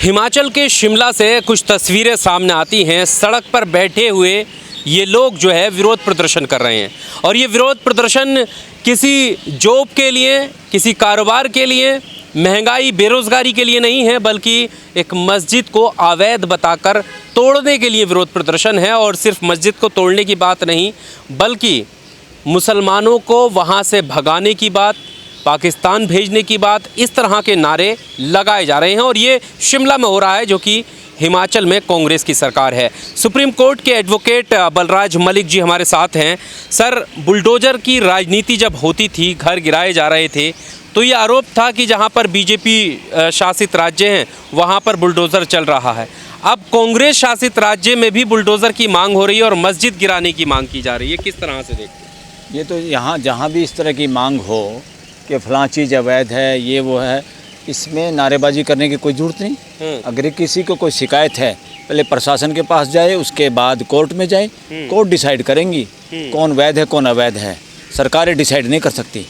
हिमाचल के शिमला से कुछ तस्वीरें सामने आती हैं। सड़क पर बैठे हुए ये लोग जो है विरोध प्रदर्शन कर रहे हैं और ये विरोध प्रदर्शन किसी जॉब के लिए, किसी कारोबार के लिए, महंगाई बेरोज़गारी के लिए नहीं है, बल्कि एक मस्जिद को अवैध बताकर तोड़ने के लिए विरोध प्रदर्शन है। और सिर्फ मस्जिद को तोड़ने की बात नहीं, बल्कि मुसलमानों को वहाँ से भगाने की बात, पाकिस्तान भेजने की बात, इस तरह के नारे लगाए जा रहे हैं। और ये शिमला में हो रहा है, जो कि हिमाचल में कांग्रेस की सरकार है। सुप्रीम कोर्ट के एडवोकेट बलराज मलिक जी हमारे साथ हैं। सर, बुलडोज़र की राजनीति जब होती थी, घर गिराए जा रहे थे, तो ये आरोप था कि जहाँ पर बीजेपी शासित राज्य हैं वहाँ पर बुलडोज़र चल रहा है। अब कांग्रेस शासित राज्य में भी बुलडोज़र की मांग हो रही है और मस्जिद गिराने की मांग की जा रही है। किस तरह से देखते हैं? ये तो यहाँ जहाँ भी इस तरह की मांग हो कि फ़लाँ चीज़ अवैध है, ये वो है, इसमें नारेबाजी करने की कोई ज़रूरत नहीं। अगर किसी को कोई शिकायत है, पहले प्रशासन के पास जाए, उसके बाद कोर्ट में जाए। कोर्ट डिसाइड करेंगी कौन वैध है कौन अवैध है। सरकारें डिसाइड नहीं कर सकती।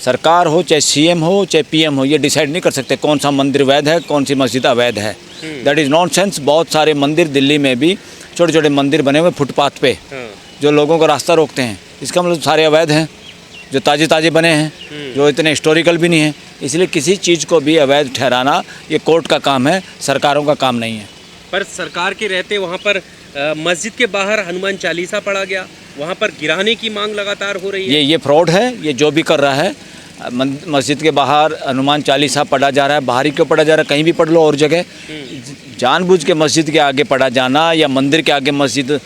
सरकार हो, चाहे सीएम हो, चाहे पीएम हो, ये डिसाइड नहीं कर सकते कौन सा मंदिर वैध है, कौन सी मस्जिद अवैध है। That is nonsense. बहुत सारे मंदिर दिल्ली में भी छोटे छोटे मंदिर बने हुए फुटपाथ पे, जो लोगों का रास्ता रोकते हैं, इसका मतलब सारे अवैध हैं। जो ताज़े ताज़े बने हैं, जो इतने हिस्टोरिकल भी नहीं हैं। इसलिए किसी चीज़ को भी अवैध ठहराना ये कोर्ट का काम है, सरकारों का काम नहीं है। पर सरकार के रहते वहाँ पर मस्जिद के बाहर हनुमान चालीसा पढ़ा गया, वहाँ पर गिराने की मांग लगातार हो रही है। ये फ्रॉड है। ये जो भी कर रहा है, मस्जिद के बाहर हनुमान चालीसा पढ़ा जा रहा है, बाहर ही क्यों पढ़ा जा रहा है, कहीं भी पढ़ लो और जगह। जानबूझ के मस्जिद के आगे पढ़ा जाना या मंदिर के आगे मस्जिद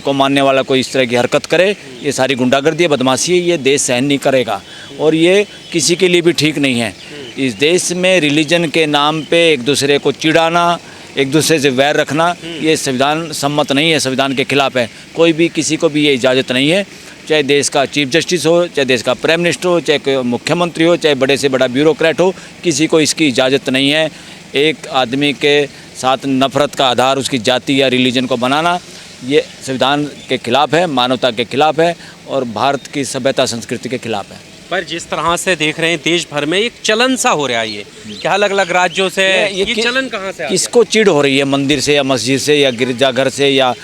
को मानने वाला कोई इस तरह की हरकत करे, ये सारी गुंडागर्दी है, बदमाशी है। ये देश सहन नहीं करेगा और ये किसी के लिए भी ठीक नहीं है। इस देश में रिलीजन के नाम पे एक दूसरे को चिढ़ाना, एक दूसरे से वैर रखना, ये संविधान सम्मत नहीं है, संविधान के खिलाफ है। कोई भी किसी को भी ये इजाज़त नहीं है, चाहे देश का चीफ जस्टिस हो, चाहे देश का प्राइम मिनिस्टर हो, चाहे मुख्यमंत्री हो, चाहे बड़े से बड़ा ब्यूरोक्रेट हो, किसी को इसकी इजाज़त नहीं है। एक आदमी के साथ नफ़रत का आधार उसकी जाति या रिलीजन को बनाना, ये संविधान के खिलाफ है, मानवता के खिलाफ है और भारत की सभ्यता संस्कृति के खिलाफ है। पर जिस तरह से देख रहे हैं देश भर में एक चलन सा हो रहा है, ये क्या अलग अलग राज्यों से ये चलन कहाँ से आ गया? किसको चिढ़ हो रही है? मंदिर से या मस्जिद से या गिरजाघर से या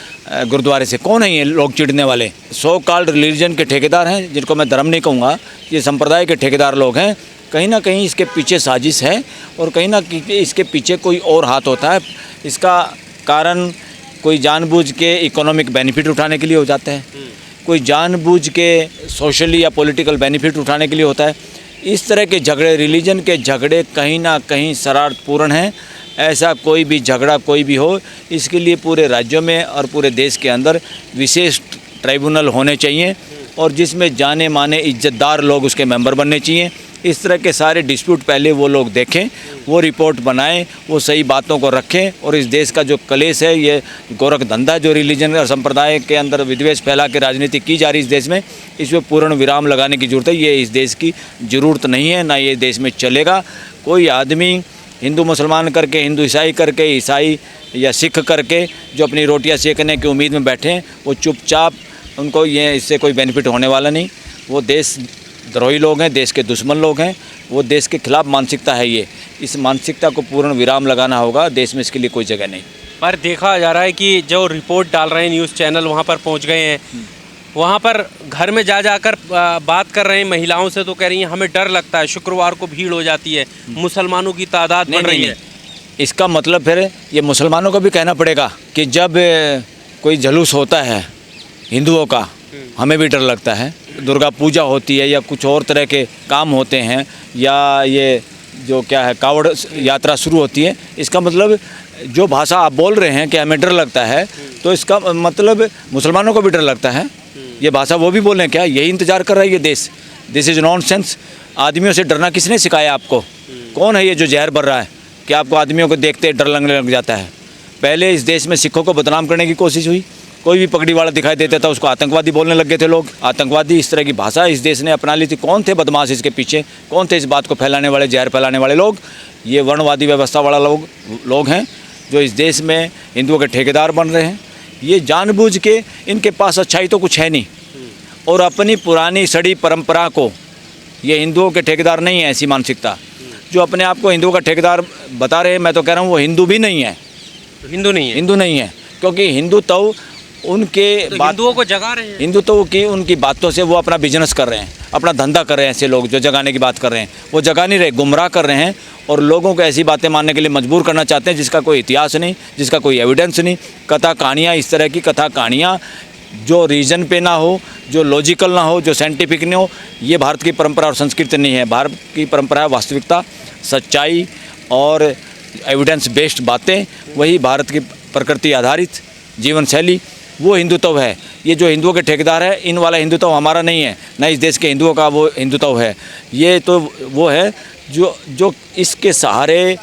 गुरुद्वारे से? कौन है ये लोग चिढ़ने वाले? सो कॉल्ड रिलीजन के ठेकेदार हैं, जिनको मैं धर्म नहीं कहूँगा, ये संप्रदाय के ठेकेदार लोग हैं। कहीं ना कहीं इसके पीछे साजिश है और कहीं ना कहीं इसके पीछे कोई और हाथ होता है। इसका कारण कोई जानबूझ के इकोनॉमिक बेनिफिट उठाने के लिए हो जाता है, कोई जानबूझ के सोशली या पॉलिटिकल बेनिफिट उठाने के लिए होता है। इस तरह के झगड़े, रिलीजन के झगड़े कहीं ना कहीं शरारतपूर्ण हैं। ऐसा कोई भी झगड़ा कोई भी हो, इसके लिए पूरे राज्यों में और पूरे देश के अंदर विशेष ट्राइब्यूनल होने चाहिए और जिसमें जाने माने इज्जतदार लोग उसके मेंबर बनने चाहिए। इस तरह के सारे डिस्प्यूट पहले वो लोग देखें, वो रिपोर्ट बनाएं, वो सही बातों को रखें और इस देश का जो कलेश है, ये गोरख धंधा जो रिलीजन और संप्रदाय के अंदर विद्वेष फैला के राजनीति की जा रही है इस देश में, इसमें पूर्ण विराम लगाने की ज़रूरत है। ये इस देश की ज़रूरत नहीं है, ना ये देश में चलेगा। कोई आदमी हिंदू मुसलमान करके, हिंदू ईसाई करके, ईसाई या सिख करके जो अपनी रोटियाँ सेकने की उम्मीद में बैठे हैं, वो चुपचाप, उनको ये इससे कोई बेनिफिट होने वाला नहीं। वो देश द्रोही लोग हैं, देश के दुश्मन लोग हैं, वो देश के खिलाफ मानसिकता है। ये इस मानसिकता को पूर्ण विराम लगाना होगा। देश में इसके लिए कोई जगह नहीं। पर देखा जा रहा है कि जो रिपोर्ट डाल रहे हैं न्यूज़ चैनल, वहाँ पर पहुँच गए हैं, वहाँ पर घर में जाकर बात कर रहे हैं महिलाओं से, तो कह रही हैं हमें डर लगता है, शुक्रवार को भीड़ हो जाती है, मुसलमानों की तादाद बढ़ रही है। इसका मतलब फिर ये मुसलमानों को भी कहना पड़ेगा कि जब कोई जुलूस होता है हिंदुओं का, हमें भी डर लगता है। दुर्गा पूजा होती है या कुछ और तरह के काम होते हैं, या ये जो क्या है कावड़ यात्रा शुरू होती है, इसका मतलब जो भाषा आप बोल रहे हैं कि हमें डर लगता है, तो इसका मतलब मुसलमानों को भी डर लगता है। ये भाषा वो भी बोल रहे हैं क्या? यही इंतज़ार कर रहा है ये देश। This is nonsense. आदमियों से डरना किसने सिखाया आपको? कौन है ये जो जहर भर रहा है कि आपको आदमियों को देखते डर लगने लग जाता है? पहले इस देश में सिखों को बदनाम करने की कोशिश हुई, कोई भी पगड़ी वाला दिखाई देता था उसको आतंकवादी बोलने लग गए थे लोग। आतंकवादी इस तरह की भाषा इस देश ने अपना ली थी। कौन थे बदमाश इसके पीछे? कौन थे इस बात को फैलाने वाले, जहर फैलाने वाले लोग? ये वर्णवादी व्यवस्था वाला लोग हैं जो इस देश में हिंदुओं के ठेकेदार बन रहे हैं। ये जानबूझ के, इनके पास अच्छाई तो कुछ है नहीं और अपनी पुरानी सड़ी परंपरा को, ये हिंदुओं के ठेकेदार नहीं है ऐसी मानसिकता, जो अपने आप को हिंदुओं का ठेकेदार बता रहे हैं, मैं तो कह रहा हूँ वो हिंदू भी नहीं है, तो हिंदू नहीं है, हिंदू नहीं है, क्योंकि हिंदू तो उनके तो बात हिंदुओं को जगा रहे हैं। हिंदुत्व की उनकी बातों से वो अपना बिजनेस कर रहे हैं, अपना धंधा कर रहे हैं। ऐसे लोग जो जगाने की बात कर रहे हैं वो जगा नहीं रहे, गुमराह कर रहे हैं और लोगों को ऐसी बातें मानने के लिए मजबूर करना चाहते हैं जिसका कोई इतिहास नहीं, जिसका कोई एविडेंस नहीं। कथा कहानियाँ, इस तरह की कथा कहानियाँ जो रीजन पे ना हो, जो लॉजिकल ना हो, जो साइंटिफिक नहीं हो, ये भारत की परंपरा और संस्कृति नहीं है। भारत की परंपरा है वास्तविकता, सच्चाई और एविडेंस बेस्ड बातें, वही भारत की प्रकृति आधारित जीवन शैली, वो हिंदुत्व है। ये जो हिंदुओं के ठेकेदार है, इन वाला हिंदुत्व हमारा नहीं है, न इस देश के हिंदुओं का वो हिंदुत्व है। ये तो वो है जो इसके सहारे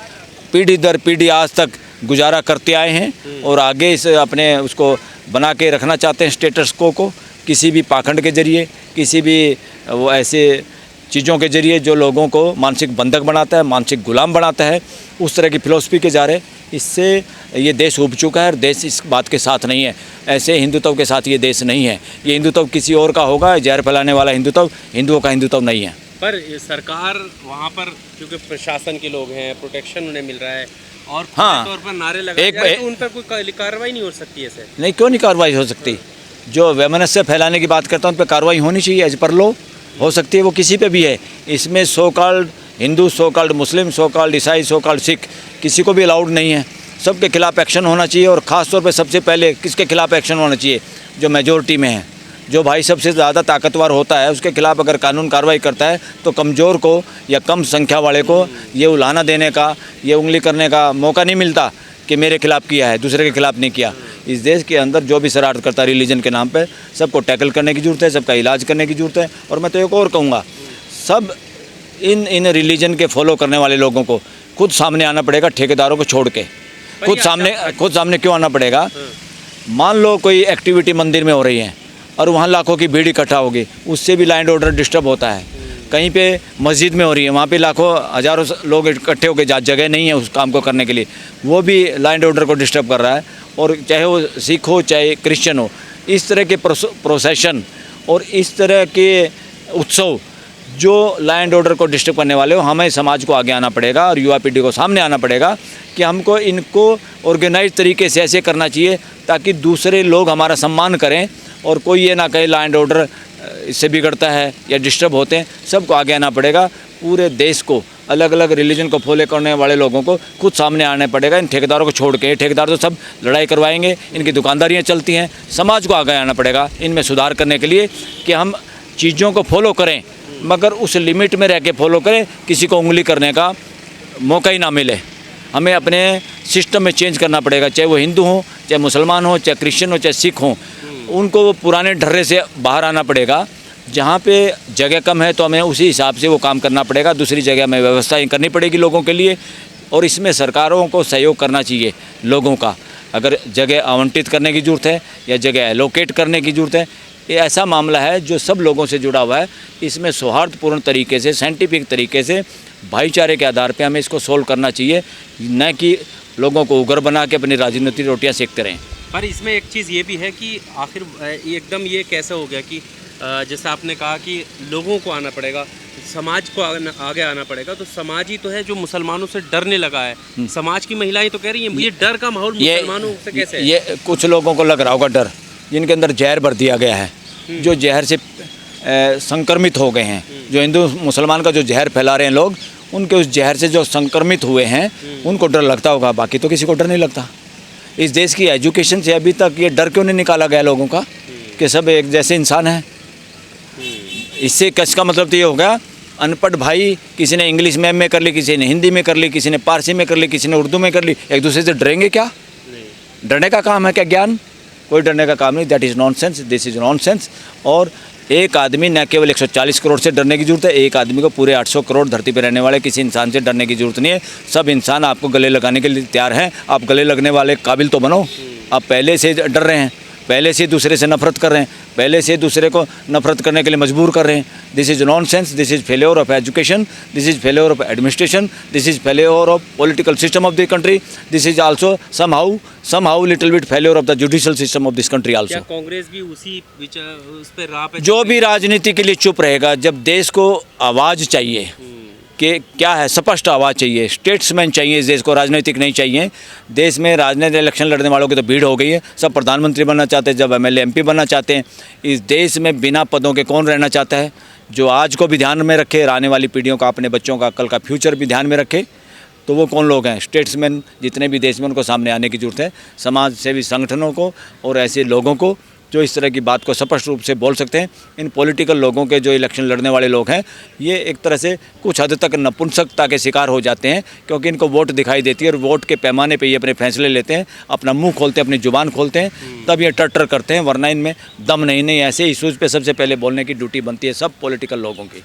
पीढ़ी दर पीढ़ी आज तक गुजारा करते आए हैं और आगे इस अपने उसको बना के रखना चाहते हैं स्टेटस को किसी भी पाखंड के ज़रिए, किसी भी वो ऐसे चीज़ों के ज़रिए जो लोगों को मानसिक बंधक बनाता है, मानसिक गुलाम बनाता है, उस तरह की फिलॉसफी के जा रहे। इससे ये देश उब चुका है और देश इस बात के साथ नहीं है। ऐसे हिंदुत्व के साथ ये देश नहीं है। ये हिंदुत्व किसी और का होगा, जहर फैलाने वाला हिंदुत्व हिंदुओं का हिंदुत्व नहीं है। पर सरकार वहाँ पर क्योंकि प्रशासन के लोग हैं, प्रोटेक्शन उन्हें मिल रहा है और हाँ, तौर पर नारे लगा तो उन पर कोई कार्रवाई नहीं हो सकती ऐसे? नहीं, क्यों नहीं कार्रवाई हो सकती? जो वैमनस्य फैलाने की बात करता हूँ उन पर कार्रवाई होनी चाहिए, एज पर लो हो सकती है, वो किसी पे भी है। इसमें so called Hindu, so called Muslim, so called ईसाई, सो कॉल्ड सिख, किसी को भी अलाउड नहीं है। सबके खिलाफ एक्शन होना चाहिए और ख़ास तौर पे सबसे पहले किसके खिलाफ एक्शन होना चाहिए? जो मेजोरिटी में है, जो भाई सबसे ज़्यादा ताकतवर होता है, उसके खिलाफ अगर कानून कार्रवाई करता है तो कमज़ोर को या कम संख्या वाले को ये उलाहना देने का, ये उंगली करने का मौका नहीं मिलता कि मेरे खिलाफ किया है, दूसरे के खिलाफ नहीं किया। इस देश के अंदर जो भी शरारत करता है रिलीजन के नाम पे, सबको टैकल करने की ज़रूरत है, सबका इलाज करने की ज़रूरत है। और मैं तो एक और कहूँगा, सब इन रिलीजन के फॉलो करने वाले लोगों को खुद सामने आना पड़ेगा, ठेकेदारों को छोड़ के। खुद सामने क्यों आना पड़ेगा? मान लो कोई एक्टिविटी मंदिर में हो रही है और वहाँ लाखों की भीड़ इकट्ठा होगी, उससे भी लॉ एंड ऑर्डर डिस्टर्ब होता है। कहीं पे मस्जिद में हो रही है, वहाँ पे लाखों हज़ारों लोग इकट्ठे होकर जगह नहीं है उस काम को करने के लिए, वो भी लॉ एंड ऑर्डर को डिस्टर्ब कर रहा है। और चाहे वो सिख हो चाहे क्रिश्चियन हो, इस तरह के प्रोसेशन और इस तरह के उत्सव जो लॉ एंड ऑर्डर को डिस्टर्ब करने वाले हो, हमें समाज को आगे आना पड़ेगा और युवा पीढ़ी को सामने आना पड़ेगा कि हमको इनको ऑर्गेनाइज तरीके से ऐसे करना चाहिए ताकि दूसरे लोग हमारा सम्मान करें और कोई ये ना कहे लॉ एंड ऑर्डर इससे बिगड़ता है या डिस्टर्ब होते हैं। सबको आगे आना पड़ेगा। पूरे देश को, अलग अलग रिलीजन को फॉलो करने वाले लोगों को खुद सामने आना पड़ेगा, इन ठेकेदारों को छोड़ के। ठेकेदार तो सब लड़ाई करवाएंगे, इनकी दुकानदारियाँ चलती हैं। समाज को आगे आना पड़ेगा इनमें सुधार करने के लिए कि हम चीज़ों को फॉलो करें मगर उस लिमिट में रह के फॉलो करें, किसी को उंगली करने का मौका ही ना मिले। हमें अपने सिस्टम में चेंज करना पड़ेगा, चाहे वो हिंदू हो, चाहे मुसलमान हो, चाहे क्रिश्चियन हो, चाहे सिख हो। उनको वो पुराने ढर्रे से बाहर आना पड़ेगा। जहाँ पे जगह कम है तो हमें उसी हिसाब से वो काम करना पड़ेगा। दूसरी जगह में व्यवस्था करनी पड़ेगी लोगों के लिए और इसमें सरकारों को सहयोग करना चाहिए लोगों का। अगर जगह आवंटित करने की ज़रूरत है या जगह एलोकेट करने की ज़रूरत है, ये ऐसा मामला है जो सब लोगों से जुड़ा हुआ है। इसमें सौहार्दपूर्ण तरीके से, साइंटिफिक तरीके से, भाईचारे के आधार पे हमें इसको सोल्व करना चाहिए, न कि लोगों को उग्र बना के अपनी राजनीतिक रोटियां सेकते रहें। पर इसमें एक चीज़ ये भी है कि आखिर एकदम ये कैसे हो गया कि जैसा आपने कहा कि लोगों को आना पड़ेगा, समाज को आगे आना पड़ेगा, तो समाज ही तो है जो मुसलमानों से डरने लगा है। समाज की महिलाएं तो कह रही हैं ये डर का माहौल मुसलमानों से कैसे है? ये कुछ लोगों को लग रहा होगा डर, जिनके अंदर जहर भर दिया गया है, जो जहर से संक्रमित हो गए हैं। जो हिंदू मुसलमान का जो जहर फैला रहे हैं लोग, उनके उस जहर से जो संक्रमित हुए हैं उनको डर लगता होगा, बाकी तो किसी को डर नहीं लगता। इस देश की एजुकेशन से अभी तक ये डर क्यों नहीं निकाला गया लोगों का कि सब एक जैसे इंसान हैं? इससे इसका मतलब तो ये होगा अनपढ़ भाई, किसी ने इंग्लिश में कर ली, किसी ने हिंदी में कर ली, किसी ने पारसी में कर ली, किसी ने उर्दू में कर ली, एक दूसरे से डरेंगे क्या? डरने का काम है क्या ज्ञान? कोई डरने का काम नहीं। That is nonsense, this is nonsense. और एक आदमी न केवल 140 करोड़ से डरने की ज़रूरत है, एक आदमी को पूरे 800 करोड़ धरती पर रहने वाले किसी इंसान से डरने की ज़रूरत नहीं है। सब इंसान आपको गले लगाने के लिए तैयार हैं। आप गले लगने वाले काबिल तो बनो। आप पहले से डर रहे हैं, पहले से दूसरे से नफरत कर रहे हैं, पहले से दूसरे को नफरत करने के लिए मजबूर कर रहे हैं। This is nonsense, this is failure of education, this is failure of administration, this is failure of political system of the country, this is also somehow little bit failure of the judicial system of this country also. Congress भी उसी उस पे राह पे जो भी राजनीति के लिए चुप रहेगा, जब देश को आवाज़ चाहिए, कि क्या है, स्पष्ट आवाज़ चाहिए, स्टेट्समैन चाहिए इस देश को, राजनीतिक नहीं चाहिए। देश में राजनीतिक इलेक्शन लड़ने वालों की तो भीड़ हो गई है, सब प्रधानमंत्री बनना चाहते हैं, जब एमएलए एमपी बनना चाहते हैं। इस देश में बिना पदों के कौन रहना चाहता है? जो आज को भी ध्यान में रखे, आने वाली पीढ़ियों का, अपने बच्चों का, कल का फ्यूचर भी ध्यान में रखे, तो वो कौन लोग हैं? स्टेट्समैन जितने भी देश में, उनको सामने आने की ज़रूरत है। समाज सेवी संगठनों को और ऐसे लोगों को जो इस तरह की बात को स्पष्ट रूप से बोल सकते हैं। इन पॉलिटिकल लोगों के, जो इलेक्शन लड़ने वाले लोग हैं, ये एक तरह से कुछ हद तक नपुंसकता के शिकार हो जाते हैं, क्योंकि इनको वोट दिखाई देती है और वोट के पैमाने पे ये अपने फैसले लेते हैं, अपना मुंह खोलते हैं, अपनी जुबान खोलते हैं, तब ये टट्टर करते हैं, वरना इनमें दम नहीं। ऐसे इशूज़ पे सबसे पहले बोलने की ड्यूटी बनती है सब पॉलिटिकल लोगों की।